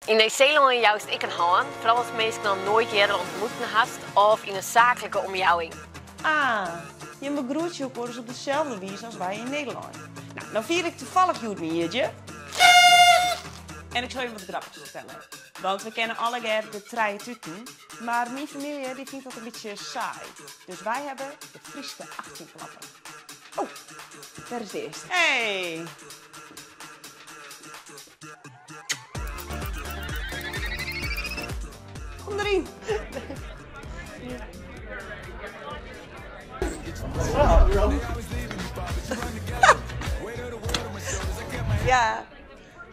In Nieuw-Zeeland juist ik een haan, vooral als mensen dan nooit eerder ontmoeten hast of in een zakelijke omjouwing. Ah, je begroet je ook wel eens op dezelfde wijze als wij in Nederland. Nou vier ik toevallig Joet een hiertje. En ik zal je wat grapjes vertellen. Want we kennen allegaar de treie tuten, maar mijn familie die vindt dat een beetje saai. Dus wij hebben de Frieske 18 klappen. Oh, daar is de eerste. Hey! Kom erin. Ja,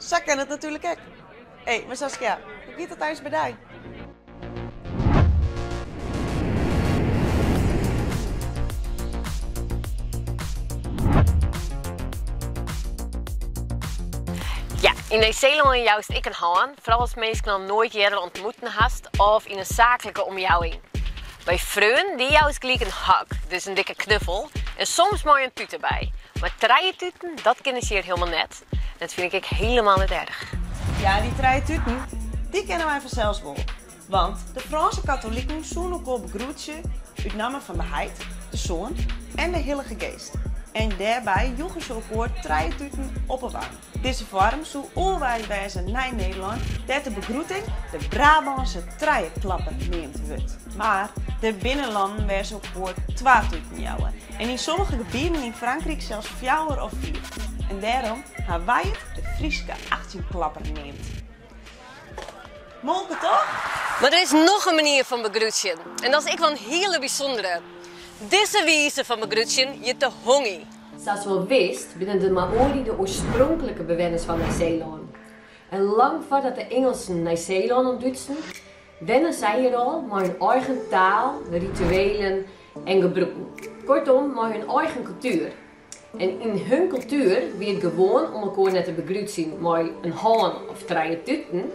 Sa ken het natuurlijk ook. Hé, maar Saskia, hoe gaat het thuis bij jou? Ja, in Nieuw-Zeeland juist ik een haan, vooral als mensen dan nooit eerder ontmoeten hast of in een zakelijke omjouwing. Bij vrouwen die juist gelijk een hak, dus een dikke knuffel, en soms mooi een tuut erbij. Maar treie tuten, dat kennen ze hier helemaal net. Dat vind ik helemaal niet erg. Ja, die treie tuten, die kennen wij vanzelfs wel. Want de Franse katholieken zoen ook op groetje uit namen van de Heid, de Zoon en de Heilige Geest. En daarbij joegen ze ook woord treie tuten op een warm. Deze vorm zo onwijs wijzen naar Nederland dat de begroeting de Brabantse treieklapper neemt wordt. Maar de binnenlanden werden ze ook woord twee tuten jouwen. En in sommige gebieden in Frankrijk zelfs 4 of 4. En daarom hebben wij het de Frieske 18 klapper neemt. Molken toch? Maar er is nog een manier van begroetjen. En dat is ik wel een hele bijzondere. Deze wijze van begroetjen je te hongie. Zoals wel wist, binnen de Maori de oorspronkelijke bewoners van Nieuw-Zeeland. En lang voordat de Engelsen Nieuw-Zeeland ontdekten, wennen zij hier al met hun eigen taal, rituelen en gebruiken. Kortom, met hun eigen cultuur. En in hun cultuur wie het gewoon om elkaar net te begroeten met een haan of treie tuten,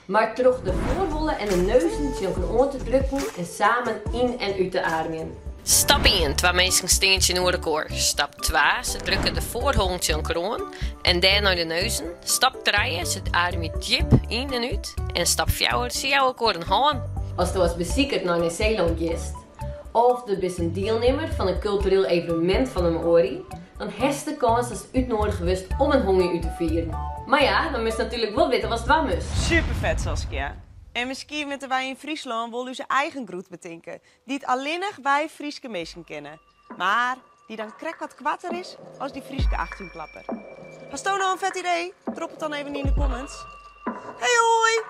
maar terug de voorhollen en de neuzen tegen aan te drukken en samen in en uit te ademen. Stap 1, twee mensen steentje naar de koor. Stap 2, ze drukken de voorhollen tegen aan en dan naar de neuzen. Stap 3, ze ademen diep in en uit. En stap 4, ze jou elkaar een haan. Als je als bezoeker naar Nieuw-Zeeland gist, of je bent een deelnemer van een cultureel evenement van de Maori, dan heeft de kans dat je uitnodigd geweest om een hongie uit te vieren. Maar ja, dan moest je natuurlijk wel weten wat het was moest. Super vet, Saskia. En misschien moeten wij in Friesland wel onze eigen groet bedenken, die het alleen wij Frieske mensen kennen. Maar die dan krek wat kwatter is als die Frieske 18 klapper. Als je nou een vet idee? Drop het dan even in de comments. Hey hoi!